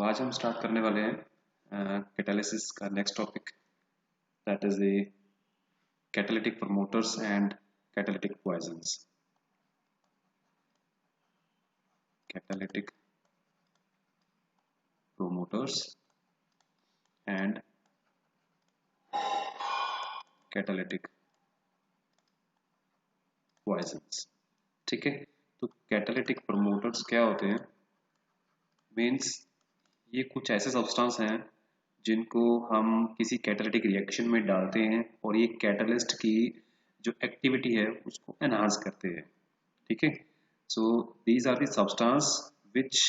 तो आज हम स्टार्ट करने वाले हैं कैटालिसिस का next topic, that is the catalytic promoters and catalytic poisons. Catalytic promoters and catalytic poisons। ठीक है, तो कैटालिटिक प्रमोटर्स क्या होते हैं? मीन्स ये कुछ ऐसे सब्सटेंस हैं जिनको हम किसी कैटालिटिक रिएक्शन में डालते हैं और ये कैटालिस्ट की जो एक्टिविटी है उसको एनहांस करते हैं। ठीक है, so these are the substance which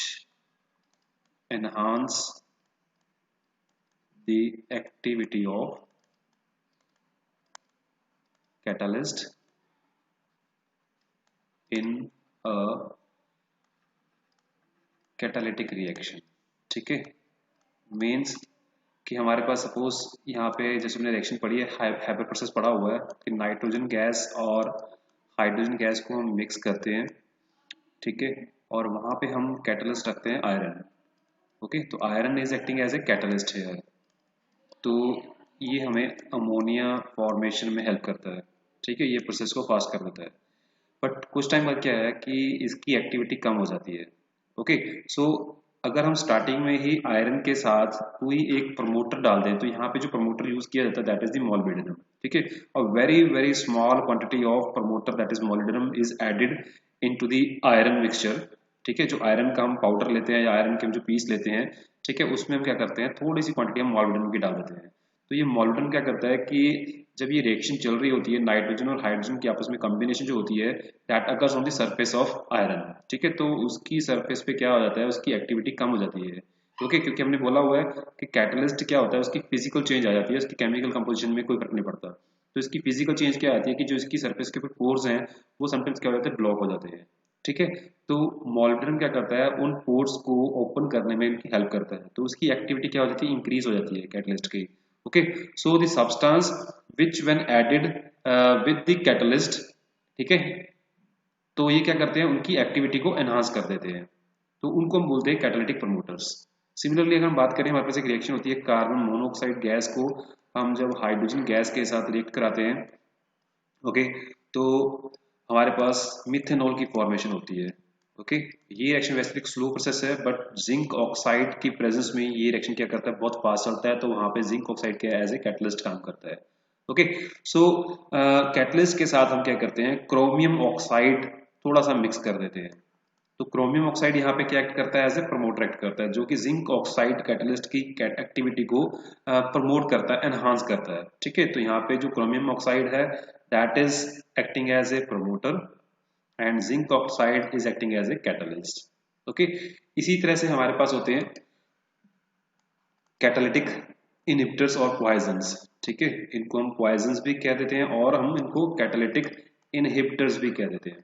enhance the activity of catalyst in a catalytic reaction। ठीक है, मीन्स कि हमारे पास सपोज यहाँ पे जैसे हमने रिएक्शन पढ़ी है, हाइपर प्रोसेस पढ़ा हुआ है कि नाइट्रोजन गैस और हाइड्रोजन गैस को हम मिक्स करते हैं। ठीक है, और वहाँ पे हम कैटलिस्ट रखते हैं आयरन। ओके, तो iron is acting as a catalyst है, तो ये हमें अमोनिया फॉर्मेशन में हेल्प करता है। ठीक है, ये प्रोसेस को फास्ट कर देता है। बट कुछ टाइम बाद क्या है कि इसकी एक्टिविटी कम हो जाती है। ओके, सो अगर हम स्टार्टिंग में ही आयरन के साथ कोई एक प्रमोटर डाल दें तो यहाँ पे जो प्रमोटर यूज किया जाता है दैट इज द मोलिब्डेनम। ठीक है, और very very small quantity of promoter that is molybdenum is added into the iron mixture. ठीक है, जो आयरन का हम पाउडर लेते हैं या आयरन के हम जो पीस लेते हैं, ठीक है, उसमें हम क्या करते हैं, थोड़ी सी क्वांटिटी हम मोलिब्डेनम की डाल देते हैं। तो ये मोलिब्डेनम क्या करता है कि जब ये रिएक्शन चल रही होती है, नाइट्रोजन और हाइड्रोजन की आपस में कॉम्बिनेशन जो होती है that occurs on the surface of iron. ठीक है, तो उसकी सरफेस पे क्या हो जाता है, उसकी एक्टिविटी कम हो जाती है। ओके, क्योंकि हमने बोला हुआ है कि कैटलिस्ट क्या होता है, उसकी फिजिकल चेंज आ जाती है, उसकी केमिकल कंपोजिशन में कोई फर्क नहीं पड़ता। तो इसकी फिजिकल चेंज क्या आती है कि जो इसकी सरफेस के ऊपर पोर्स हैं वो समटाइम्स क्या हो जाते हैं, ब्लॉक हो जाते हैं। ठीक है, तो मोलिब्डेनम क्या करता है, उन पोर्स को ओपन करने में इनकी हेल्प करता है, तो उसकी एक्टिविटी क्या हो जाती है, इंक्रीज हो जाती है कैटलिस्ट की। Okay, so the substance which when added with the catalyst, ठीक है, तो ये क्या करते हैं, उनकी एक्टिविटी को एनहांस कर देते हैं, तो उनको हम बोलते हैं कैटालिटिक प्रमोटर्स। सिमिलरली अगर हम बात करें, हमारे पास एक रिएक्शन होती है, कार्बन मोनोऑक्साइड गैस को हम जब हाइड्रोजन गैस के साथ रिएक्ट कराते हैं, ओके, तो हमारे पास मिथेनॉल की फॉर्मेशन होती है। ओके, ये रिएक्शन वैसे एक स्लो प्रोसेस है, बट जिंक ऑक्साइड की प्रेजेंस में ये रिएक्शन क्या करता है, बहुत फास्ट चलता है, तो वहां पे जिंक ऑक्साइड क्या एज ए कैटलिस्ट काम करता है। ओके, सो कैटलिस्ट के साथ हम क्या करते हैं, क्रोमियम ऑक्साइड थोड़ा सा मिक्स कर देते हैं। तो क्रोमियम ऑक्साइड यहाँ पे क्या एक्ट करता है, एज ए प्रमोटर एक्ट करता है, जो कि जिंक ऑक्साइड कैटलिस्ट की एक्टिविटी को प्रमोट करता है, एनहांस करता है। ठीक है, तो यहाँ पे जो क्रोमियम ऑक्साइड है that is acting as a promoter and zinc oxide is acting as a catalyst. Okay, इसी तरह से हमारे पास होते हैं कैटालिटिक इनहिबिटर्स और पॉइजंस। ठीक है, इनको हम पॉइजंस भी कह देते हैं और हम इनको कैटालिटिक इनहिबिटर्स भी कह देते हैं।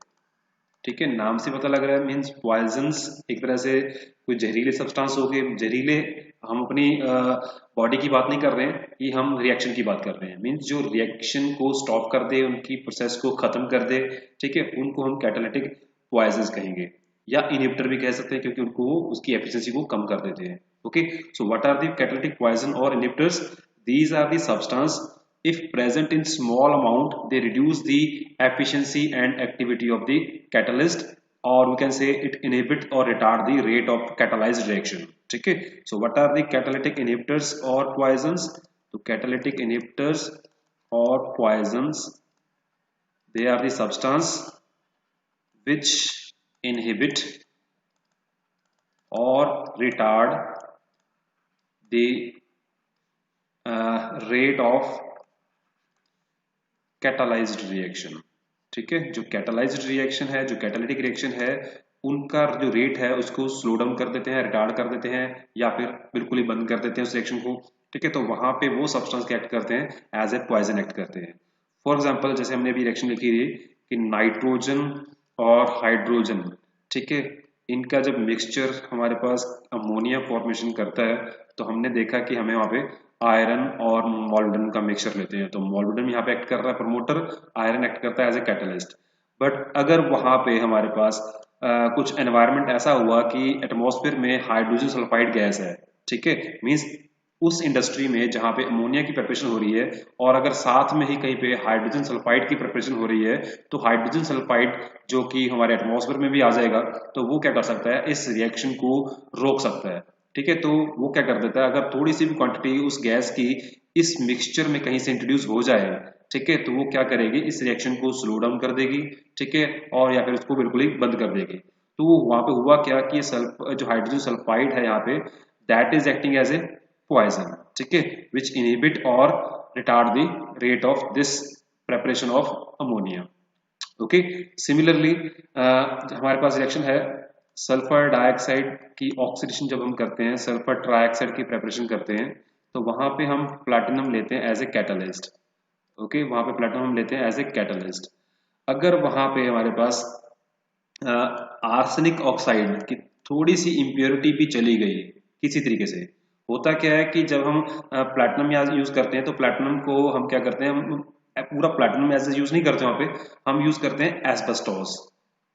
ठीक है, नाम से पता लग रहा है, मीन्स पॉइजंस एक तरह से कोई जहरीले सब्सटेंस हो गए। जहरीले हम अपनी बॉडी की बात नहीं कर रहे हैं, ये हम रिएक्शन की बात कर रहे हैं, मीन्स जो रिएक्शन को स्टॉप कर दे, उनकी प्रोसेस को खत्म कर दे। ठीक है, उनको हम कैटालिटिक पॉइजंस कहेंगे या इनहिबिटर भी कह सकते हैं, क्योंकि उनको उसकी एफिशिएंसी को कम कर देते हैं। Okay, so what are the catalytic poison और inhibitors? These are the substance if present in small amount they reduce the efficiency and activity of the catalyst, or we can say it inhibit or retard the rate of catalyzed reaction. ठीक है, so what are the catalytic inhibitors or poisons? तो catalytic inhibitors or poisons, they are the substance which inhibit or retard the rate of catalysed reaction. ठीक है, जो catalysed reaction है, जो catalytic reaction है, उनका जो रेट है उसको स्लो डाउन कर देते हैं, रिटार्ड कर देते हैं, या फिर बिल्कुल ही बंद कर देते हैं उस रिएक्शन को। ठीक है, तो वहां पे वो सब्सटेंस क्या एक्ट करते हैं, एज ए पॉइजन एक्ट करते हैं। फॉर एग्जाम्पल, जैसे हमने अभी रिएक्शन लिखी थी कि नाइट्रोजन और हाइड्रोजन, ठीक है, इनका जब मिक्सचर हमारे पास अमोनिया फॉर्मेशन करता है, तो हमने देखा कि हमें वहां पे आयरन और मोलिब्डेनम का मिक्सचर लेते हैं, तो मोलिब्डेनम यहाँ पे एक्ट कर रहा है प्रमोटर, आयरन एक्ट करता है एज ए कैटलिस्ट। बट अगर वहां पे हमारे पास कुछ एनवायरनमेंट ऐसा हुआ कि एटमॉस्फेयर में हाइड्रोजन सल्फाइड गैस है, ठीक है, मींस उस इंडस्ट्री में जहां पे अमोनिया की प्रिपरेशन हो रही है और अगर साथ में ही कहीं पे हाइड्रोजन सल्फाइड की प्रिपरेशन हो रही है, तो हाइड्रोजन सल्फाइड जो कि हमारे एटमॉस्फेयर में भी आ जाएगा, तो वो क्या कर सकता है, इस रिएक्शन को रोक सकता है, ठीक है। तो वो क्या कर देता है, अगर थोड़ी सी भी क्वांटिटी उस गैस की इस मिक्सचर में कहीं से इंट्रोड्यूस हो जाए, ठीक है, तो वो क्या करेगी, इस रिएक्शन को स्लो डाउन कर देगी, ठीक है, और या फिर उसको बिल्कुल ही बंद कर देगी। तो वहां पे हुआ क्या कि जो हाइड्रोजन सल्फाइड है यहाँ पे, that is acting as a poison, ठीक है, विच इनहिबिट और retard the rate of this preparation of ammonia. Okay, similarly हमारे पास रिएक्शन है सल्फर डाइऑक्साइड की ऑक्सीडेशन जब हम करते हैं, सल्फर ट्राइऑक्साइड की प्रेपरेशन करते हैं, तो वहां पे हम प्लैटिनम लेते हैं एज ए कैटलिस्ट। ओके, वहां पे प्लैटिनम हम लेते हैं एज ए कैटलिस्ट। अगर वहां पे हमारे पास आर्सेनिक ऑक्साइड की थोड़ी सी इम्प्योरिटी भी चली गई किसी तरीके से, होता क्या है कि जब हम प्लैटिनम यूज करते हैं, तो प्लैटिनम को हम क्या करते हैं, हम पूरा प्लैटिनम एज यूज नहीं करते, वहां पे हम यूज करते हैं एस्बेस्टोस,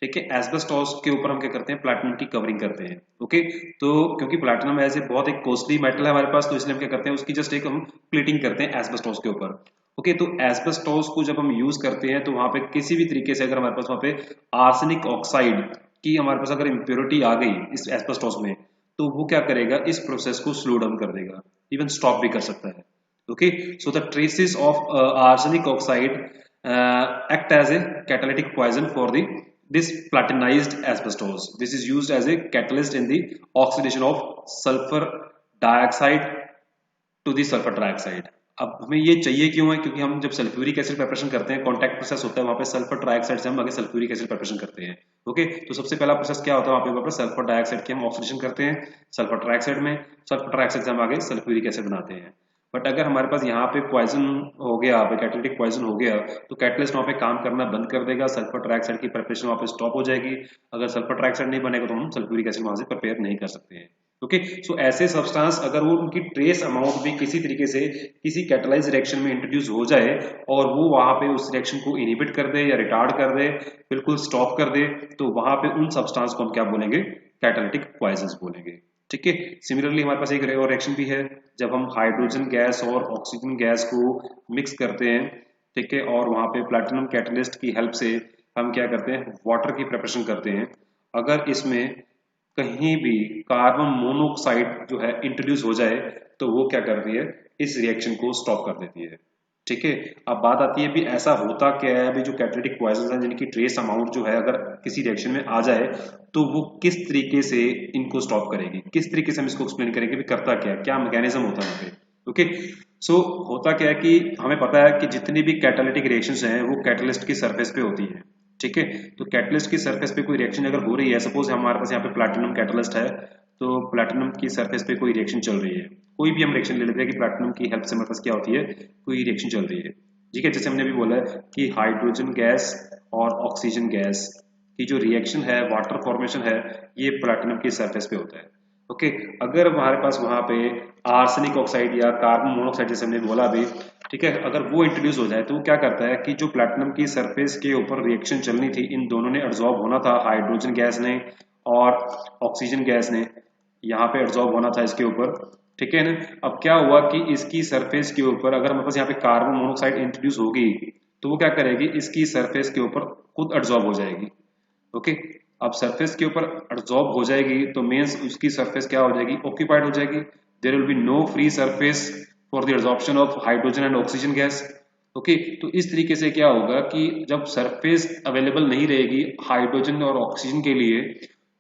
ठीक है, एस्बेस्टोस के ऊपर हम क्या करते हैं, प्लैटिनम की कवरिंग करते हैं। ओके, तो क्योंकि प्लैटिनम एज ए बहुत एक कॉस्टली मेटल है हमारे पास, तो इसलिए हम क्या करते हैं, उसकी जस्ट एक हम प्लेटिंग करते हैं एस्बेस्टोस के ऊपर। ओके, तो एस्बेस्टोस को जब हम यूज करते हैं, तो वहां पे किसी भी तरीके से अगर हमारे पास वहां पे आर्सेनिक ऑक्साइड की हमारे पास अगर इम्प्योरिटी आ गई इस एस्बेस्टोस में, तो वो क्या करेगा, इस प्रोसेस को स्लो डाउन कर देगा, इवन स्टॉप भी कर सकता है। Okay, so the traces of arsenic oxide act as a catalytic poison for this platinized asbestos. This is used as a catalyst in the oxidation of sulfur dioxide to the sulfur trioxide. अब हमें ये चाहिए क्यों है, क्योंकि हम जब sulphuric acid preparation करते हैं, कॉन्टैक्ट प्रोसेस होता है वहां पे सल्फर ट्राइऑक्साइड से हम आगे सल्फ्यूरिक एसिड प्रिपरेशन करते हैं। ओके, तो सबसे पहला प्रोसेस क्या होता है, वहां पे सल्फर डाइऑक्साइड की हम ऑक्सीडेशन करते हैं सल्फर ट्राइऑक्साइड में, सल्फर ट्राइऑक्साइड से हम आगे सल्फ्यूरिक एसिड बनाते हैं। बट अगर हमारे पास यहाँ पे पॉइजन हो गया, कैटालिटिक पॉइजन हो गया, तो कैटलिस्ट वहां पे काम करना बंद कर देगा, सल्फर ट्राइऑक्साइड की प्रिपरेशन वहां पे स्टॉप हो जाएगी। अगर सल्फर ट्राइऑक्साइड नहीं बनेगा तो हम सल्फ्यूरिक एसिड वहां से प्रिपेयर नहीं कर सकते हैं। ओके, सो ऐसे सब्सटेंस अगर वो उनकी ट्रेस अमाउंट भी किसी तरीके से किसी कैटलाइज रिएक्शन में इंट्रोड्यूस हो जाए और वो वहां पे उस रिएक्शन को इनहिबिट कर दे या रिटार्ड कर दे, बिल्कुल स्टॉप कर दे, तो वहां पे उन सब्सटेंस को हम क्या बोलेंगे, कैटालिटिक पॉइजन बोलेंगे। ठीक है, सिमिलरली हमारे पास एक और रिएक्शन भी है, जब हम हाइड्रोजन गैस और ऑक्सीजन गैस को मिक्स करते हैं, ठीक है, और वहां पे प्लैटिनम कैटलिस्ट की हेल्प से हम क्या करते हैं, वाटर की प्रिपरेशन करते हैं। अगर इसमें कहीं भी कार्बन मोनोऑक्साइड जो है इंट्रोड्यूस हो जाए, तो वो क्या करती है, इस रिएक्शन को स्टॉप कर देती है। ठीक है, अब बात आती है भी ऐसा होता क्या है, अभी जो कैटालिटिक पॉइजन है जिनकी ट्रेस अमाउंट जो है अगर किसी रिएक्शन में आ जाए, तो वो किस तरीके से इनको स्टॉप करेगी, किस तरीके से हम इसको एक्सप्लेन करेंगे भी करता क्या मैकेनिज्म होता है वहाँ पे। ओके, सो होता क्या है कि हमें पता है कि जितनी भी कैटालिटिक रिएक्शंस हैं वो कैटलिस्ट की सरफेस पे होती है। ठीक है, तो कैटलिस्ट की सरफेस पे कोई रिएक्शन अगर हो रही है, सपोज हमारे पास यहाँ पे प्लैटिनम कैटलिस्ट है, तो प्लैटिनम की सरफेस पे कोई रिएक्शन चल रही है, कोई भी हम रिएक्शन ले लेते हैं कि प्लैटिनम की हेल्प से हमारे पास क्या होती है, कोई रिएक्शन चल रही है। ठीक है, जैसे हमने भी बोला है कि हाइड्रोजन गैस और ऑक्सीजन गैस की जो रिएक्शन है, वाटर फॉर्मेशन है, ये प्लैटिनम की सरफेस पे होता है। ओके, अगर हमारे पास वहां पे आर्सेनिक ऑक्साइड या कार्बन मोनोऑक्साइड जैसे हमने बोला अभी, ठीक है, अगर वो इंट्रोड्यूस हो जाए, तो वो क्या करता है कि जो प्लैटिनम की सरफेस के ऊपर रिएक्शन चलनी थी, इन दोनों ने एब्जॉर्ब होना था, हाइड्रोजन गैस ने और ऑक्सीजन गैस ने यहाँ पे एब्जॉर्ब होना था इसके ऊपर। ठीक है ना, अब क्या हुआ कि इसकी सरफेस के ऊपर अगर हमारे पास यहाँ पे कार्बन मोनोऑक्साइड इंट्रोड्यूस होगी, तो वो क्या करेगी, इसकी सरफेस के ऊपर खुद एब्जॉर्ब हो जाएगी। ओके, अब सरफेस के ऊपर एब्जॉर्ब हो जाएगी, तो मीन्स उसकी सरफेस क्या हो जाएगी, ऑक्यूपाइड हो जाएगी। There will be no free surface for the absorption of hydrogen and oxygen gas. Okay, तो इस तरीके से क्या होगा कि जब सरफेस अवेलेबल नहीं रहेगी हाइड्रोजन और ऑक्सीजन के लिए,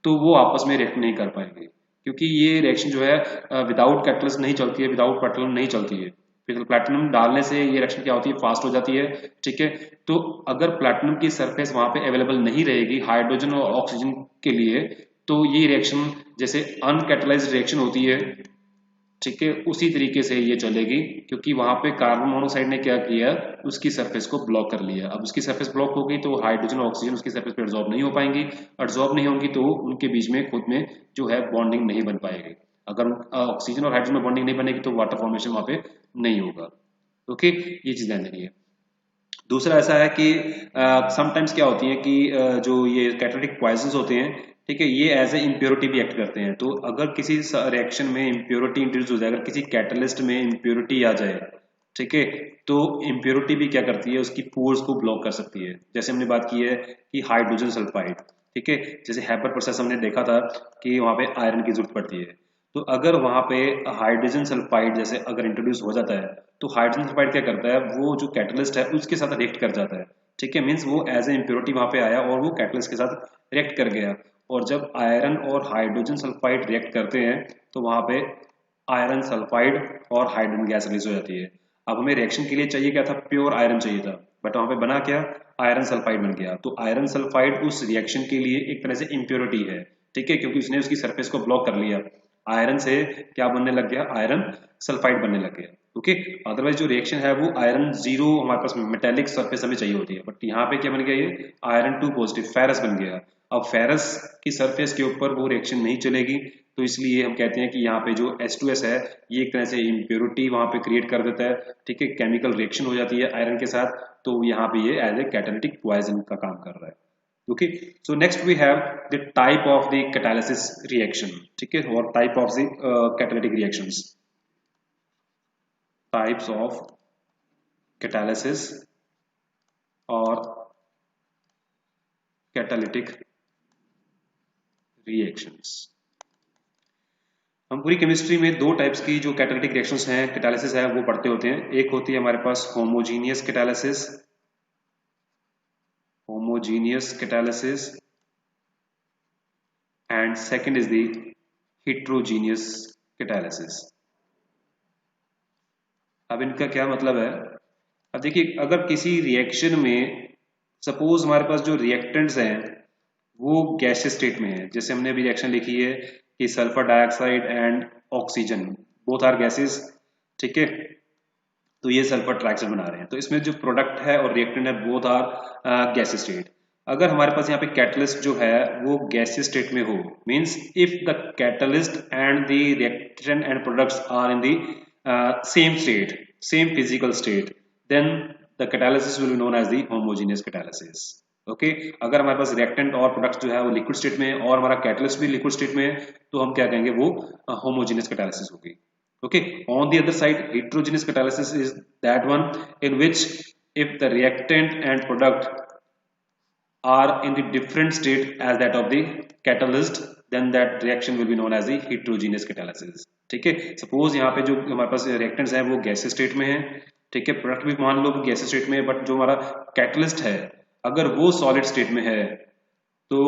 तो वो आपस में रिएक्ट नहीं कर पाएंगे, क्योंकि ये रिएक्शन जो है विदाउट कैटलिस्ट नहीं चलती है, विदाउट प्लैटिनम नहीं चलती है। फिर प्लैटिनम डालने से ये रिएक्शन क्या होती है, फास्ट हो जाती है। ठीक है, तो अगर प्लैटिनम की सरफेस वहां पे अवेलेबल नहीं रहेगी हाइड्रोजन और ऑक्सीजन के लिए, तो ये रिएक्शन जैसे अनकैटलाइज्ड रिएक्शन होती है, ठीक है, उसी तरीके से ये चलेगी, क्योंकि वहां पे कार्बन मोनोऑक्साइड ने क्या किया, उसकी सरफेस को ब्लॉक कर लिया। अब उसकी सरफेस ब्लॉक हो गई, तो हाइड्रोजन और ऑक्सीजन उसकी सरफेस पे एब्जॉर्ब नहीं हो पाएंगी, एब्जॉर्ब नहीं होंगी, तो उनके बीच में खुद में जो है बॉन्डिंग नहीं बन पाएगी। अगर ऑक्सीजन और हाइड्रोजन में बॉन्डिंग नहीं बनेगी, तो वाटर फॉर्मेशन वहां पे नहीं होगा। ओके, ये चीज ध्यान देनी है। दूसरा ऐसा है कि समटाइम्स क्या होती है कि जो ये कैटालिटिक पॉइजन्स होते हैं, ठीक है, ये एज ए इम्प्योरिटी भी एक्ट करते हैं। तो अगर किसी रिएक्शन में इम्प्योरिटी इंट्रोड्यूस हो जाए, अगर किसी कैटलिस्ट में इम्प्योरिटी आ जाए, ठीक है, तो इम्प्योरिटी भी क्या करती है, उसकी पोर्स को ब्लॉक कर सकती है। जैसे हमने बात की है कि हाइड्रोजन सल्फाइड, ठीक है, जैसे हैपर प्रोसेस हमने देखा था कि वहां पे आयरन की जरूरत पड़ती है। तो अगर वहां पे हाइड्रोजन सल्फाइड जैसे अगर इंट्रोड्यूस हो जाता है, तो हाइड्रोजन सल्फाइड क्या करता है, वो जो कैटलिस्ट है उसके साथ रिएक्ट कर जाता है, ठीक है, मीन्स वो एज ए इम्प्योरिटी वहां पे आया और वो कैटलिस्ट के साथ रिएक्ट कर गया। और जब आयरन और हाइड्रोजन सल्फाइड रिएक्ट करते हैं, तो वहां पे आयरन सल्फाइड और हाइड्रोजन गैस रिलीज हो जाती है। अब हमें रिएक्शन के लिए चाहिए क्या था, प्योर आयरन चाहिए था, बट वहां पे बना क्या, आयरन सल्फाइड बन गया। तो आयरन सल्फाइड उस रिएक्शन के लिए एक तरह से इम्प्योरिटी है, ठीक है, क्योंकि उसने उसकी सरफेस को ब्लॉक कर लिया। आयरन से क्या बनने लग गया, आयरन सल्फाइड बनने लग गया। ओके, अदरवाइज जो रिएक्शन है वो आयरन जीरो हमारे पास मेटेलिक सरफेस हमें चाहिए होती है, बट यहाँ पे क्या बन गया, ये आयरन टू पॉजिटिव फेरस बन गया। अब फेरस की सरफेस के ऊपर वो रिएक्शन नहीं चलेगी, तो इसलिए हम कहते हैं कि यहाँ पे जो H2S है, ये एक तरह से इम्प्योरिटी वहां पे क्रिएट कर देता है, ठीक है, केमिकल रिएक्शन हो जाती है आयरन के साथ। तो यहाँ पे ये एज ए कैटालिटिक पॉइजन का काम कर रहा है। okay, so next we have the type of the catalysis reaction, ठीक है, और type of the catalytic reactions, types of catalysis और catalytic reactions। हम पूरी केमिस्ट्री में दो टाइप्स की जो कैटालिटिक रिएक्शंस हैं, कैटालिसिस है, वो पढ़ते होते हैं। एक होती है हमारे पास homogeneous catalysis, homogeneous catalysis, and second is the heterogeneous catalysis। अब इनका क्या मतलब है, अब देखिए, अगर किसी रिएक्शन में सपोज हमारे पास जो रिएक्टेंट्स हैं वो गैसियस स्टेट में है, जैसे हमने अभी रिएक्शन लिखी है कि sulphur dioxide and oxygen both are gases, ठीक है, तो ये सल्फर ट्राइऑक्साइड बना रहे हैं, तो इसमें जो प्रोडक्ट है और रिएक्टेंट है बोथ आर गैसियस स्टेट। अगर हमारे पास यहाँ पे कैटलिस्ट जो है वो गैसियस स्टेट में हो, means if the catalyst and the reactant and products are in the same state, same physical state, then the catalysis will be known as the homogeneous catalysis. Okay, अगर हमारे पास reactant और products जो है वो liquid state में है और हमारा कैटलिस्ट भी लिक्विड स्टेट में है, तो हम क्या कहेंगे, वो होमोजेनियस कैटालिसिस होगी। Okay, on the other side, heterogeneous catalysis is that one in which if the reactant and product are in the different state as that of the catalyst, then that reaction will be known as the heterogeneous catalysis। ठीक है, suppose यहाँ पे जो हमारे पास reactants हैं वो gaseous state में है, ठीक है, प्रोडक्ट भी मान लो कि गैसियस स्टेट में है, बट जो हमारा कैटलिस्ट है अगर वो सॉलिड स्टेट में है, तो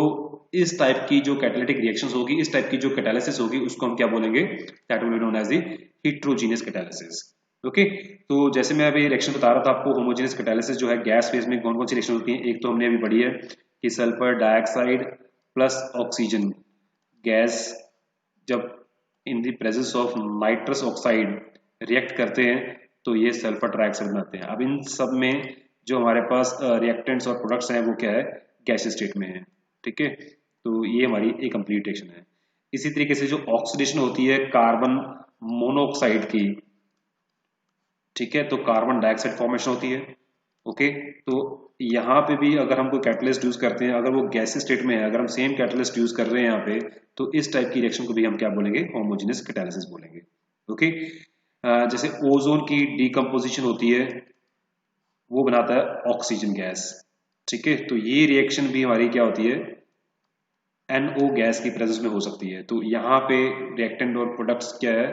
इस टाइप की जो कैटालिटिक रिएक्शंस होगी, इस टाइप की जो कैटालिसिस होगी, उसको हम क्या बोलेंगे, that will be known as the heterogeneous catalysis. Okay, तो जैसे मैं अभी रिएक्शन बता रहा था आपको, होमोजेनियस कैटालिसिस जो है गैस फेज में कौन कौन सी रिएक्शन होती है, एक तो हमने अभी पढ़ी है कि sulphur dioxide plus oxygen gas जब in the presence of nitrous oxide react करते हैं, तो ये सल्फर ट्राइऑक्साइड बनाते हैं। अब इन सब में जो हमारे पास रिएक्टेंट्स और प्रोडक्ट्स हैं वो क्या है, गैस स्टेट में है, ठीक है, तो ये हमारी एक कंप्लीट रिएक्शन है। इसी तरीके से जो ऑक्सीडेशन होती है कार्बन मोनोऑक्साइड की, ठीक है, तो कार्बन डाइऑक्साइड फॉर्मेशन होती है। ओके, तो यहाँ पे भी अगर हम कोई कैटलिस्ट यूज करते हैं, अगर वो गैस स्टेट में है, अगर हम सेम कैटलिस्ट यूज कर रहे हैं यहाँ पे, तो इस टाइप की रिएक्शन को भी हम क्या बोलेंगे, होमोजेनियस कैटालिसिस बोलेंगे। ओके, जैसे ओजोन की डीकम्पोजिशन होती है, वो बनाता है ऑक्सीजन गैस, ठीक है, तो ये रिएक्शन भी हमारी क्या होती है, NO गैस की प्रेजेंस में हो सकती है। तो यहाँ पे रिएक्टेंट और प्रोडक्ट्स क्या है,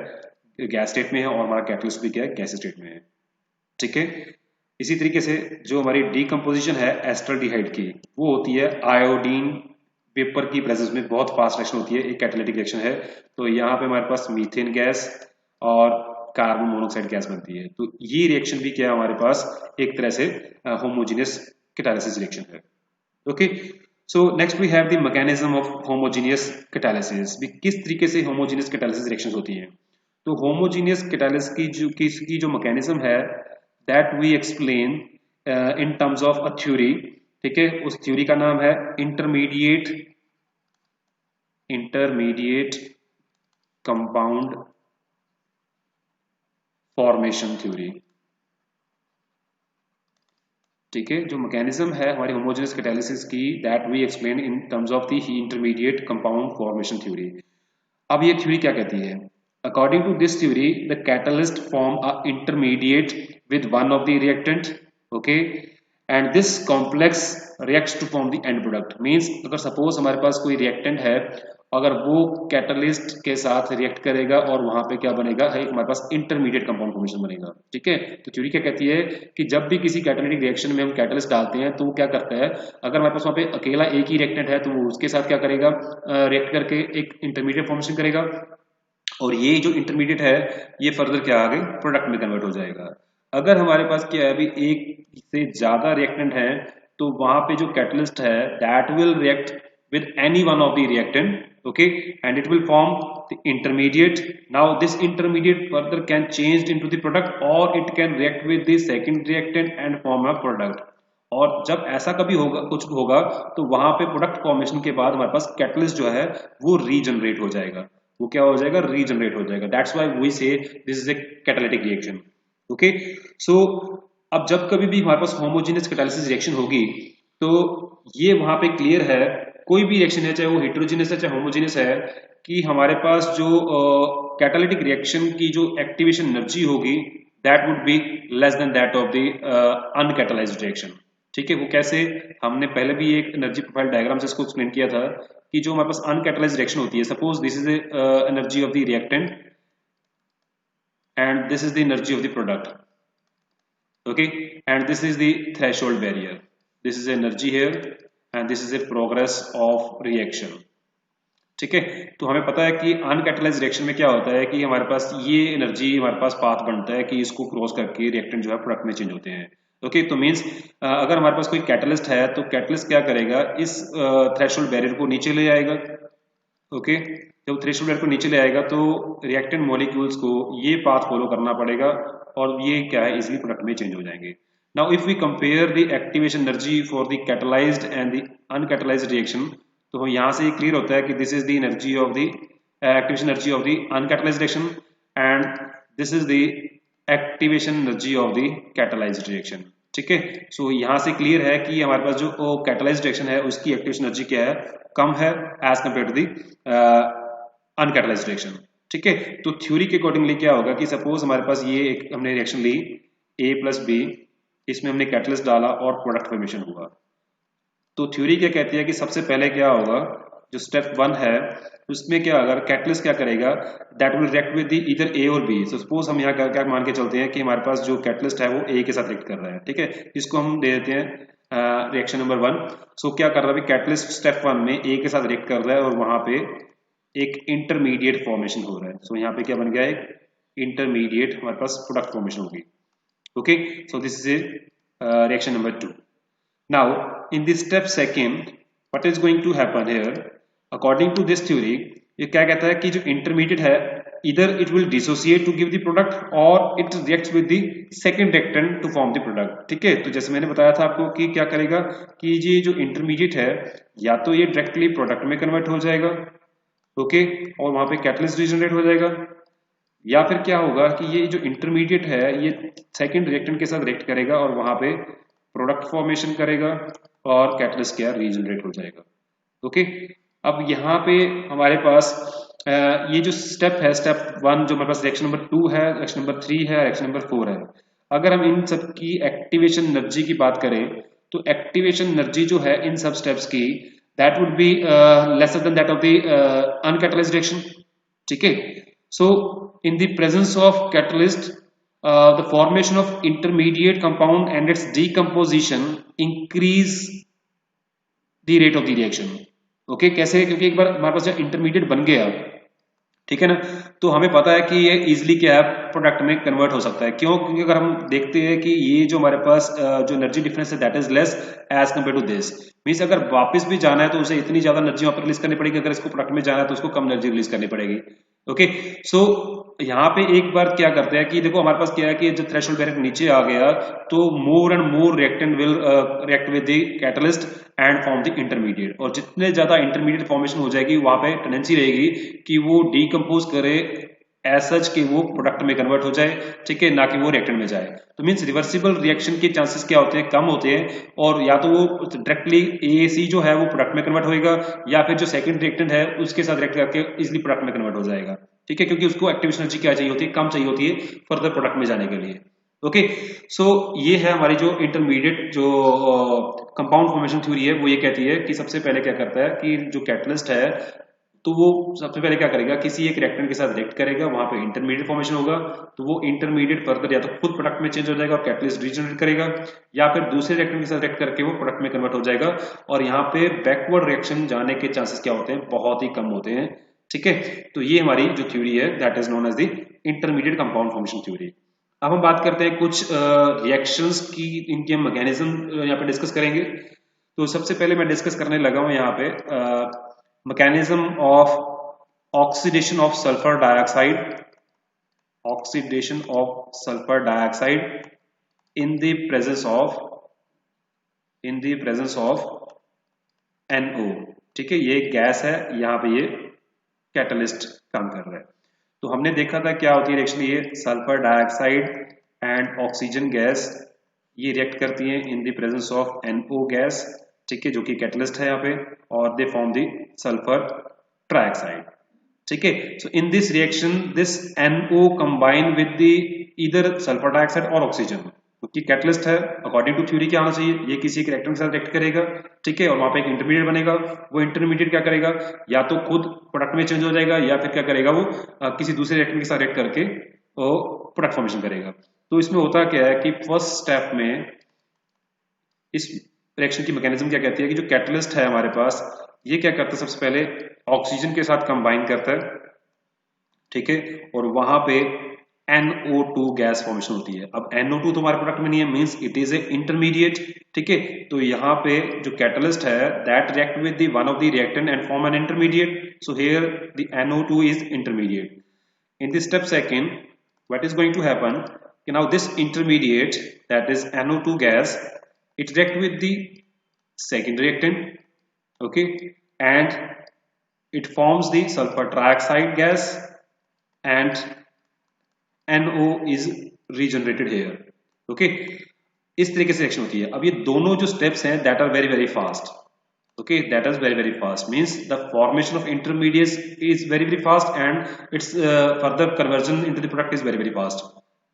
गैस स्टेट में है, और हमारा कैटलिस्ट भी क्या है, गैस स्टेट में है, ठीक है। इसी तरीके से जो हमारी डीकम्पोजिशन है एस्टल्डिहाइड की, वो होती है आयोडीन वेपर की प्रेजेंस में, बहुत फास्ट रिएक्शन होती है, एक कैटालिटिक रिएक्शन है। तो यहाँ पे हमारे पास मीथेन गैस और कार्बन मोनोऑक्साइड गैस बनती है। तो ये रिएक्शन भी क्या है, हमारे पास एक तरह से होमोजेनियस कैटालिसिस रिएक्शन है। Okay, so next we have the mechanism of homogeneous catalysis, भी किस तरीके से होमोजेनियस कैटालिसिस रिएक्शंस होती हैं। तो होमोजेनियस कैटालिसिस की जो मैकेनिज्म है, that we explain in terms of a theory, ठीक है, उस थ्योरी का नाम है इंटरमीडिएट कंपाउंड फॉर्मेशन थ्योरी। ठीक है, जो मैकेनिज्म है हमारी होमोजेनस कैटालिसिस की, that we explain in terms of the intermediate compound formation theory. अब ये थ्योरी क्या कहती है? According to this theory the catalyst form a intermediate with one of the reactant, okay, and this complex reacts to form the end product. Means अगर suppose हमारे पास कोई reactant है, अगर वो कैटलिस्ट के साथ रिएक्ट करेगा और वहां पे क्या बनेगा, एक हमारे पास इंटरमीडिएट कंपाउंड फॉर्मेशन बनेगा। ठीक है, तो थ्योरी क्या कहती है कि जब भी किसी कैटालिटिक रिएक्शन में हम कैटलिस्ट डालते हैं तो वो क्या करता है, अगर हमारे पास वहां पे अकेला एक ही रिएक्टेंट है तो वो उसके साथ क्या करेगा, रिएक्ट करके एक इंटरमीडिएट फॉर्मेशन करेगा, और ये जो इंटरमीडिएट है ये फर्दर क्या आगे प्रोडक्ट में कन्वर्ट हो जाएगा। अगर हमारे पास क्या है, अभी एक से ज्यादा रिएक्टेंट है तो वहां पे जो कैटलिस्ट है that will react with any one of the reactant, okay, and it will form the intermediate. Now this intermediate further can changed into the product or it can react with the second reactant and form a product. और जब ऐसा कभी होगा, कुछ होगा, तो वहां पे प्रोडक्ट फॉर्मेशन के बाद हमारे पास कैटलिस्ट जो है वो रीजनरेट हो जाएगा। वो क्या हो जाएगा, रीजनरेट हो जाएगा। That's why we say this is a catalytic reaction. Okay, so अब जब कभी भी हमारे पास होमोजेनियस कैटालिसिस रिएक्शन होगी तो ये वहां पे क्लियर है, कोई भी रिएक्शन है चाहे वो हेटेरोजेनियस है चाहे होमोजेनियस है, कि हमारे पास जो कैटालिटिक रिएक्शन की जो एक्टिवेशन एनर्जी होगी that would be less than that of the uncatalysed reaction. ठीक है, वो कैसे, हमने पहले भी एक एनर्जी प्रोफाइल डायग्राम से इसको एक्सप्लेन किया था कि जो हमारे पास अनकैटालाइज्ड रिएक्शन होती है, suppose this is the energy of the reactant and this is the energy of the product, okay, and this is the threshold barrier, this is energy here and this is A progress of reaction. ठीक है, तो हमें पता है कि uncatalysed reaction में क्या होता है कि हमारे पास ये एनर्जी हमारे पास पाथ बनता है कि इसको क्रॉस करके रिएक्टेंट जो है प्रोडक्ट में चेंज होते हैं। ओके, तो मींस अगर हमारे पास कोई कैटलिस्ट है तो कैटलिस्ट क्या करेगा, इस थ्रेशोल्ड बैरियर को नीचे ले आएगा। ओके, जब थ्रेशोल्ड बैरियर को नीचे ले आएगा तो रिएक्टेंट मॉलिक्यूल्स को ये पाथ फॉलो करना पड़ेगा और ये क्या है, इजीली प्रोडक्ट में चेंज हो जाएंगे। Now if we compare the activation energy for the catalyzed and the uncatalyzed reaction, तो यहाँ से क्लियर होता है कि this is the energy of the activation energy of the uncatalyzed reaction and this is the activation energy of the catalyzed reaction। ठीक है, सो यहाँ से क्लियर है कि हमारे पास जो कैटालाइज्ड रिएक्शन है उसकी एक्टिवेशन एनर्जी क्या है, कम है as compare to the uncatalysed reaction. ठीक है, तो थ्योरी के अकॉर्डिंगली क्या होगा कि सपोज हमारे पास ये एक हमने रिएक्शन ली A प्लस बी, इसमें हमने कैटलिस्ट डाला और प्रोडक्ट फॉर्मेशन हुआ, तो थ्योरी क्या कहती है कि सबसे पहले क्या होगा, जो स्टेप 1 है उसमें क्या, अगर कैटलिस्ट क्या करेगा, that will react with either A और बी। सो सपोज हम यहाँ क्या मान के चलते हैं कि हमारे पास जो कैटलिस्ट है वो ए के साथ रिएक्ट कर रहा है। ठीक है, इसको हम दे देते हैं रिएक्शन नंबर 1। सो क्या कर रहा है, कैटलिस्ट स्टेप 1 में ए के साथ रिएक्ट कर रहा है और वहां पे एक इंटरमीडिएट फॉर्मेशन हो रहा है। सो यहाँ पे क्या बन गया, एक इंटरमीडिएट हमारे पास प्रोडक्ट फॉर्मेशन होगी। Okay, so this is a reaction number 2. Now in this step second, what is going to happen here? According to this theory, ये क्या कहता है कि जो intermediate है, either it will dissociate to give the product or it reacts with the second reactant to form the product। ठीक है, तो जैसे मैंने बताया था आपको कि क्या करेगा कि ये जो intermediate है या तो ये directly product में convert हो जाएगा, ओके, और वहां पे catalyst regenerate हो जाएगा, या फिर क्या होगा कि ये जो इंटरमीडिएट है ये सेकंड रिएक्टेंट के साथ रिएक्ट करेगा और वहां पे प्रोडक्ट फॉर्मेशन करेगा और कैटलिस्ट क्या रीजनरेट हो जाएगा। ओके, अब यहाँ पे हमारे पास ये जो स्टेप है, स्टेप 1 जो हमारे पास रिएक्शन नंबर 2 है, रिएक्शन नंबर 3 है, रिएक्शन नंबर 4 है, अगर हम इन सब की एक्टिवेशन एनर्जी की बात करें तो एक्टिवेशन एनर्जी जो है इन सब स्टेप्स की that would be lesser than that of the uncatalysed reaction. ठीक है, so in the presence of catalyst the formation of intermediate compound and its decomposition increase the rate of the reaction। okay, कैसे, क्योंकि एक बार हमारे पास जब intermediate बन गया, ठीक है ना, तो हमें पता है कि ये इजीली क्या है प्रोडक्ट में कन्वर्ट हो सकता है। क्यों, क्योंकि अगर हम देखते हैं कि ये जो हमारे पास जो एनर्जी डिफरेंस है that is less as compare to this, means अगर वापस भी जाना है तो उसे इतनी ज्यादा एनर्जी वहां पर रिलीज करनी पड़ेगी, अगर इसको प्रोडक्ट में जाना है तो उसको कम एनर्जी रिलीज करनी पड़ेगी। ओके, सो यहाँ पे एक बार क्या करते हैं कि देखो हमारे पास क्या है कि जब थ्रेशोल्ड बैरियर नीचे आ गया तो more and more reactant will react with the catalyst and form the intermediate, और जितने ज्यादा इंटरमीडिएट फॉर्मेशन हो जाएगी वहां पे टेंडेंसी रहेगी कि वो डीकम्पोज करे एज सच कि वो प्रोडक्ट में कन्वर्ट हो जाए, ठीक है, ना कि वो रिएक्टेंट में जाए। तो मीन्स रिवर्सिबल रिएक्शन के चांसेस क्या होते हैं, कम होते हैं, और या तो वो डायरेक्टली AAC जो है वो प्रोडक्ट में कन्वर्ट होएगा, या फिर जो सेकंड रिएक्टेंट है उसके साथ रिएक्ट करके इजिली प्रोडक्ट में कन्वर्ट हो जाएगा, ठीक है, क्योंकि उसको एक्टिवेशन एनर्जी क्या चाहिए होती है, कम चाहिए होती है फर्दर प्रोडक्ट में जाने के लिए। ओके, सो ये है हमारी जो इंटरमीडिएट जो कंपाउंड फॉर्मेशन थ्योरी है, वो ये कहती है कि सबसे पहले क्या करता है कि जो कैटलिस्ट है तो वो सबसे पहले क्या करेगा, किसी एक रिएक्टेंट के साथ रिएक्ट करेगा, वहां पे इंटरमीडिएट फॉर्मेशन होगा, तो वो इंटरमीडिएट फर्दर या तो खुद प्रोडक्ट में चेंज हो जाएगा और कैटलिस्ट रीजनरेट करेगा, या फिर दूसरे रिएक्टेंट के साथ रिएक्ट करके वो प्रोडक्ट में कन्वर्ट हो जाएगा। और यहाँ पे बैकवर्ड रिएक्शन जाने के चांसेस क्या होते हैं, बहुत ही कम होते हैं, ठीक है। तो ये हमारी जो थ्योरी है that is known as the intermediate compound formation theory. अब हम बात करते हैं कुछ रिएक्शंस की, इनके मैकेनिज्म यहाँ पे डिस्कस करेंगे। तो सबसे पहले मैं डिस्कस करने लगा हूँ यहाँ पे mechanism of oxidation of sulphur dioxide, oxidation of sulphur dioxide in the presence of NO, ठीक है, ये गैस है, यहाँ पे ये कैटलिस्ट काम कर रहा है। तो हमने देखा था क्या होती है रिएक्शन, ये sulphur dioxide and oxygen gas ये रिएक्ट करती हैं in the presence of NO gas, ठीक है, जो कि कैटलिस्ट है यहाँ पे, और they form the sulphur trioxide, ठीक है। So in this reaction this NO combine with the either sulphur dioxide और ऑक्सीजन, क्योंकि कैटलिस्ट है, अकॉर्डिंग टू थ्योरी क्या होना चाहिए, ये किसी एक रिएक्टेंट के साथ रिएक्ट करेगा, ठीक है, और वहां पे एक इंटरमीडिएट बनेगा, वो इंटरमीडिएट क्या करेगा, या तो खुद प्रोडक्ट में चेंज हो जाएगा, या फिर क्या करेगा वो किसी दूसरे रिएक्टेंट के साथ रिएक्ट करके वो प्रोडक्ट फॉर्मेशन करेगा। तो इसमें होता क्या है कि फर्स्ट स्टेप में इस रिएक्शन की मैकेनिज्म क्या कहती है कि जो कैटलिस्ट है हमारे पास, ये क्या करता है, सबसे पहले ऑक्सीजन के साथ कंबाइन करता है, ठीक है, और वहां पे NO2 गैस फॉर्मेशन होती है। अब NO2 तो हमारे प्रोडक्ट में नहीं है, means it is a intermediate, ठीक है। तो यहाँ पे जो कैटलिस्ट है that react with the one of the reactant and form an intermediate, so here the NO2 is intermediate. In the step second, what is going to happen? Now this intermediate, that is NO2 gas, it react with the second reactant, okay, and it forms the sulfur trioxide gas, and NO is regenerated here, okay। इस तरीके से reaction होती है। अब ये दोनों जो steps हैं that are very very fast, okay, that is very very fast, means the formation of intermediates is very very fast and its further conversion into the product is very very fast,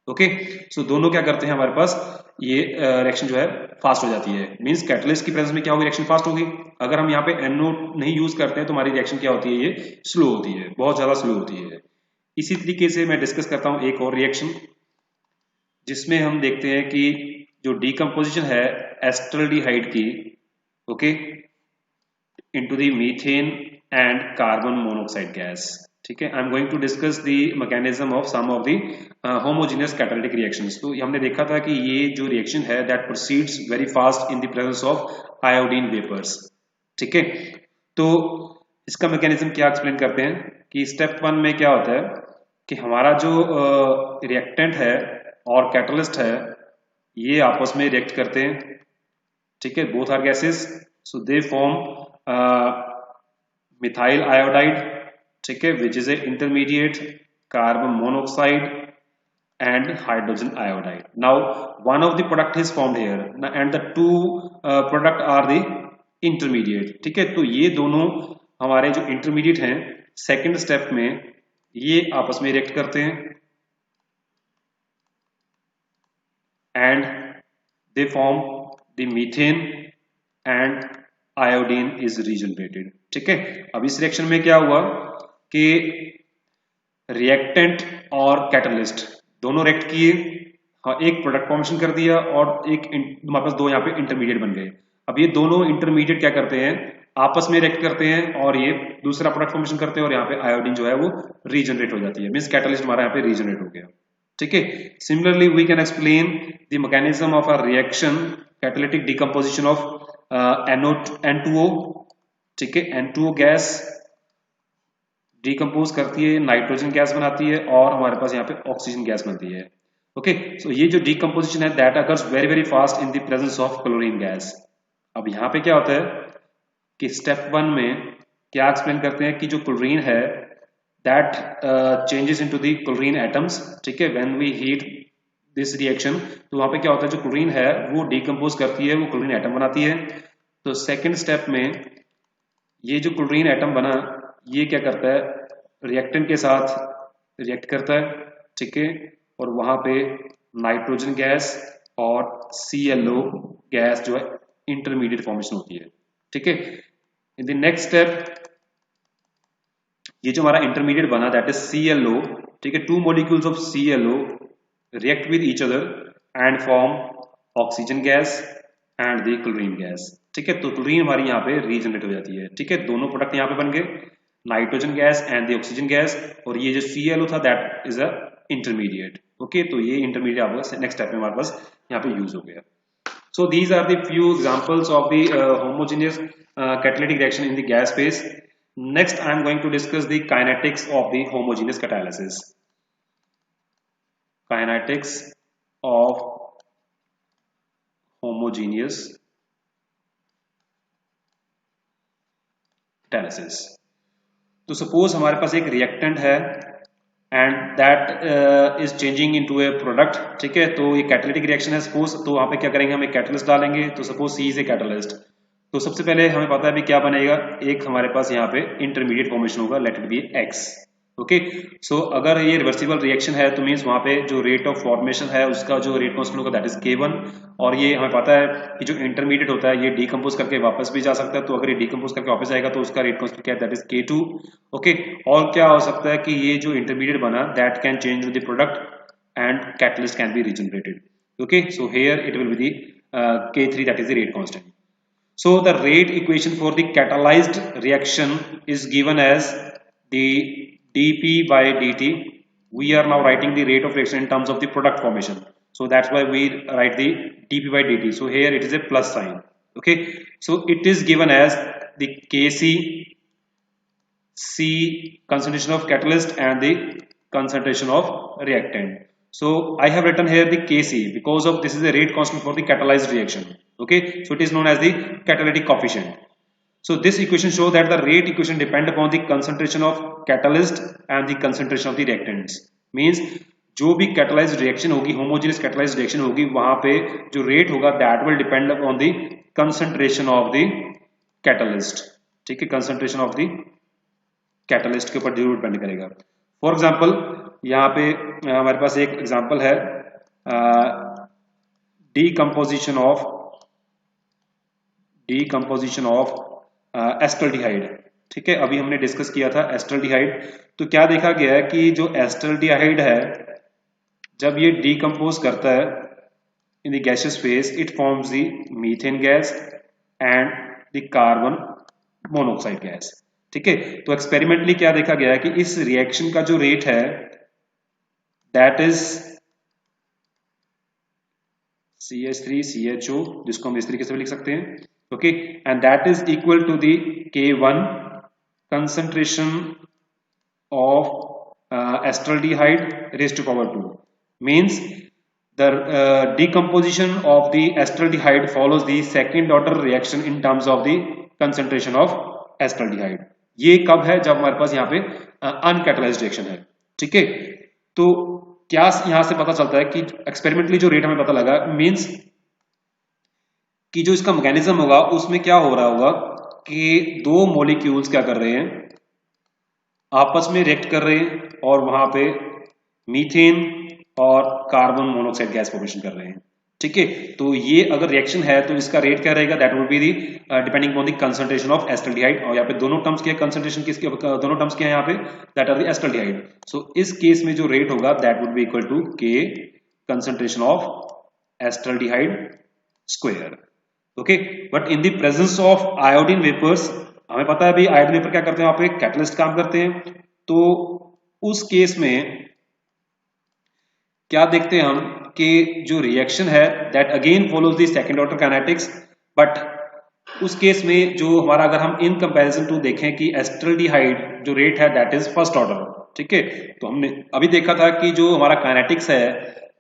okay। so दोनों क्या करते हैं, हमारे पास ये reaction जो है fast हो जाती है, मींस कैटलिस्ट की प्रेजेंस में क्या होगी, रिएक्शन फास्ट होगी। अगर हम यहाँ पे NO नहीं यूज करते हैं तो हमारी रिएक्शन क्या होती है, ये स्लो होती है, बहुत ज्यादा स्लो होती है। इसी तरीके से मैं डिस्कस करता हूँ एक और रिएक्शन, जिसमें हम देखते हैं कि जो डीकम्पोजिशन है एस्टल्डिहाइड की, okay, into the methane and carbon monoxide gas, ठीक है। I am going to discuss the mechanism of some of the homogeneous catalytic reactions. तो हमने देखा था कि ये जो रिएक्शन है that proceeds very fast in the presence of iodine vapours, ठीक है। तो इसका मैकेनिज्म क्या एक्सप्लेन करते हैं कि स्टेप 1 में क्या होता है कि हमारा जो रिएक्टेंट है और कैटलिस्ट है ये आपस में रिएक्ट करते हैं, ठीक है, both are gases, so they form methyl iodide, ठीक है, which is a intermediate, carbon monoxide and hydrogen iodide. Now one of the product is formed here and the two product are the intermediate, ठीक है। तो ये दोनों हमारे जो intermediate हैं सेकेंड स्टेप में ये आपस में रिएक्ट करते हैं and they form the methane and iodine is regenerated, ठीक है। अब इस रिएक्शन में क्या हुआ कि रिएक्टेंट और कैटलिस्ट दोनों रिएक्ट किए, हाँ, एक प्रोडक्ट फॉर्मेशन कर दिया और एक हमारे पास दो यहाँ पे इंटरमीडिएट बन गए। अब ये दोनों इंटरमीडिएट क्या करते हैं, आपस में रिएक्ट करते हैं और ये दूसरा प्रोडक्ट फॉर्मेशन करते हैं और यहाँ पे आयोडीन जो है वो रीजनरेट हो जाती है, मींस कैटलिस्ट हमारा यहाँ पे रीजनरेट हो गया, ठीक है। Similarly we can explain the mechanism of a reaction catalytic decomposition of N2O, ठीक है। N2O गैस डिकम्पोज करती है, नाइट्रोजन गैस बनाती है और हमारे पास यहाँ पे ऑक्सीजन गैस बनती है, ओके। सो ये जो डिकम्पोजिशन है that occurs very very fast in the presence of chlorine gas. अब यहाँ पे क्या होता है कि स्टेप 1 में क्या एक्सप्लेन करते हैं कि जो क्लोरीन है that changes into the chlorine atoms, ठीक है, when we heat this reaction, तो वहाँ पे क्या होता है, जो क्लोरीन है वो डिकम्पोज करती है, वो क्लोरीन एटम बनाती है। तो सेकेंड स्टेप में ये जो क्लोरीन एटम बना ये क्या करता है, रिएक्टेंट के साथ रिएक्ट करता है, ठीक है, और वहाँ पे नाइट्रोजन गैस और ClO गैस जो है इंटरमीडिएट फॉर्मेशन होती है, ठीक है। इन द नेक्स्ट स्टेप ये जो हमारा इंटरमीडिएट बना दैट इज ClO, ठीक है, 2 molecules of ClO react with each other and form oxygen gas and the chlorine gas, ठीक है। तो क्लोरीन हमारी यहाँ पे रीजनरेट हो जाती है, ठीक है, दोनों प्रोडक्ट यहाँ पे बन गए, nitrogen gas and the oxygen gas, और ये जो ClO था that is a intermediate, okay. तो ये इंटरमीडिएट आपको नेक्स्ट स्टेप में हमारे पास यहाँ पे यूज हो गया। So these are the few examples of the homogeneous catalytic reaction in the gas phase. Next, I am going to discuss the kinetics of the homogeneous catalysis. Kinetics of homogeneous catalysis. तो suppose हमारे पास एक reactant है and that is changing into a product, ठीक है। तो ये catalytic reaction है suppose, तो वहाँ पे क्या करेंगे, हम एक कैटलिस्ट डालेंगे, तो suppose C is a catalyst. तो सबसे पहले हमें पता है भी क्या बनेगा, एक हमारे पास यहाँ पे इंटरमीडिएट फॉर्मेशन होगा, let it be X, okay. So अगर ये रिवर्सिबल रिएक्शन है तो मीन्स वहाँ पे जो रेट ऑफ फॉर्मेशन है उसका जो रेट कांस्टेंट होगा दैट इज K1, और ये हमें पता है कि जो इंटरमीडिएट होता है ये डिकम्पोज करके वापस भी जा सकता है, तो अगर ये डिकम्पोज करके वापस जाएगा तो उसका रेट कांस्टेंट क्या है, दैट इज K2, ओके। और क्या हो सकता है कि ये जो इंटरमीडिएट बना that can change with the product and catalyst can be regenerated, okay. So here it will be the K3 that is the rate constant. So the rate equation for the catalyzed reaction is given as the dP by dt. We are now writing the rate of reaction in terms of the product formation. So that's why we write the dP by dt. So here it is a plus sign. Okay. So it is given as the Kc, C concentration of catalyst and the concentration of reactant. So I have written here the Kc because of this is a rate constant for the catalyzed reaction. Okay, so it is known as the catalytic coefficient. So this equation shows that the rate equation depend upon the concentration of catalyst and the concentration of the reactants. Means जो भी catalyzed reaction होगी, homogeneous catalyzed reaction होगी, वहां पे जो rate होगा that will depend upon the concentration of the catalyst, ठीक है, concentration of the catalyst के ऊपर जरूर डिपेंड करेगा। फॉर एग्जाम्पल यहाँ पे हमारे पास एक एग्जाम्पल है डीकम्पोजिशन ऑफ एस्टल्डिहाइड, ठीक है। अभी हमने डिस्कस किया था एस्टल्डिहाइड, तो क्या देखा गया है कि जो एस्टल्डिहाइड है जब ये डीकम्पोज करता है in the gaseous phase it forms the methane gas and the carbon monoxide gas, ठीक है। तो एक्सपेरिमेंटली क्या देखा गया है कि इस रिएक्शन का जो रेट है दैट इज CH3CHO, जिसको हम इस तरीके से भी लिख सकते हैं, okay, and that is equal to the K1 concentration of acetaldehyde raise to power 2, means the decomposition of the acetaldehyde follows the second order reaction in terms of the concentration of acetaldehyde. ये कब है, जब हमारे पास यहाँ पे uncatalysed reaction है, ठीक है। तो क्या यहां से पता चलता है कि एक्सपेरिमेंटली जो रेट हमें पता लगा मींस कि जो इसका मैकेनिज्म होगा उसमें क्या हो रहा होगा कि दो मॉलिक्यूल्स क्या कर रहे हैं, आपस में रिएक्ट कर रहे हैं और वहां पे मीथेन और कार्बन मोनोऑक्साइड गैस फॉर्मेशन कर रहे हैं, ठीक है। तो ये अगर रिएक्शन है तो इसका रेट क्या रहेगा, that would be the depending on the concentration of acetaldehyde, और यहाँ पे दोनों टर्म्स के कंसंट्रेशन किसके, दोनों टर्म्स के हैं यहाँ पे, that are the acetaldehyde. So इस केस में जो रेट होगा that would be equal to K concentration of acetaldehyde square, okay. But in the presence of iodine vapours, हमें पता है भाई आयोडीन वेपर क्या करते हैं, वहां पे कैटलिस्ट काम करते हैं, तो उस केस में क्या देखते हैं हम कि जो रिएक्शन है that again follows the second order kinetics, but उस केस में जो हमारा अगर हम इन कंपैरिजन टू देखें कि एस्टल्डिहाइड जो रेट है दैट इज फर्स्ट ऑर्डर, ठीक है। तो हमने अभी देखा था कि जो हमारा काइनेटिक्स है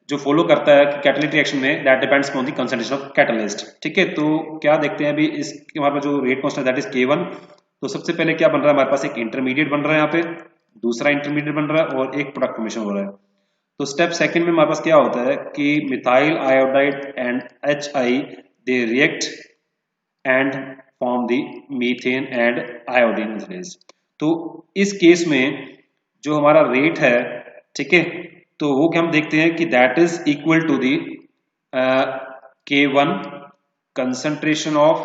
जो फॉलो करता है कैटालिटिक रिएक्शन में that depends on the concentration of catalyst, ठीक है। तो क्या देखते हैं अभी इसके हमारे पास जो rate constant that is K1, तो सबसे पहले क्या बन रहा है, हमारे पास एक इंटरमीडिएट बन रहा है यहाँ पे, दूसरा इंटरमीडिएट बन रहा है और एक प्रोडक्ट फॉर्मेशन हो रहा है। तो स्टेप सेकंड में हमारे पास क्या होता है कि methyl iodide and HI they react and form the methane and iodine release. तो इस केस में जो हमारा रेट है, ठीक है, तो वो क्या हम देखते हैं कि that is equal to the K1 concentration of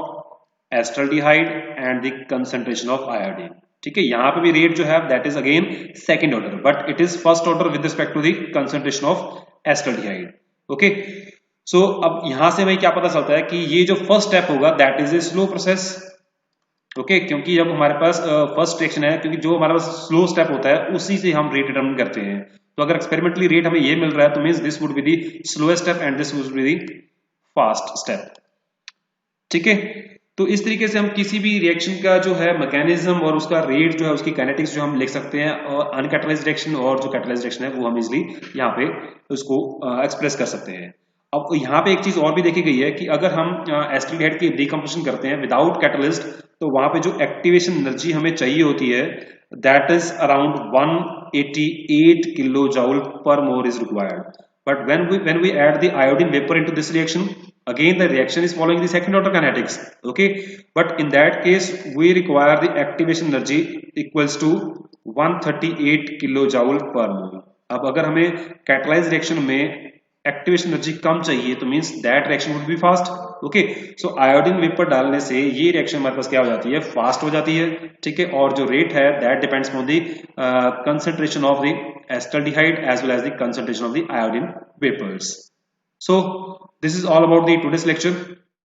acetaldehyde and the concentration of iodine. ठीक है, यहां पे भी रेट जो है that is again second order, but it is first order with respect to the concentration of acetaldehyde. Okay, so अब यहां से हमें क्या पता चलता है कि ये जो फर्स्ट स्टेप होगा that is a slow process. Okay, क्योंकि जब हमारे पास फर्स्ट रिएक्शन है, क्योंकि जो हमारे पास स्लो स्टेप होता है उसी से हम रेट डिटरमिन करते हैं। तो अगर एक्सपेरिमेंटली रेट हमें ये मिल रहा है तो means this would be the slowest step and this would be the fast step. ठीक है, तो इस तरीके से हम किसी भी रिएक्शन का जो है मैकेनिज्म और उसका रेट जो है, उसकी काइनेटिक्स जो हम लिख सकते हैं, और अनकैटलाइज्ड रिएक्शन और जो कैटलाइज्ड रिएक्शन है वो हम इजिली यहाँ पे उसको एक्सप्रेस कर सकते हैं। अब यहाँ पे एक चीज और भी देखी गई है कि अगर हम एस्टल्डिहाइड की डिकम्पोजिशन करते हैं विदाउट कैटलिस्ट, तो वहां पे जो एक्टिवेशन एनर्जी हमें चाहिए होती है that is around 188 kilo joule पर mole is required. But when we add the iodine vapor into this reaction, again the reaction is following the second order kinetics. Okay, but in that case we require the activation energy equals to 138 kilojoule per mole. अब अगर हमें catalyzed reaction में activation energy कम चाहिए तो means that reaction would be fast. Okay, so iodine vapour डालने से ये reaction हमारे पास क्या हो जाती है, फास्ट हो जाती है। ठीक है, और जो रेट है that depends on the concentration of the acetaldehyde as well as the concentration of the iodine vapours. So this is all about the today's lecture.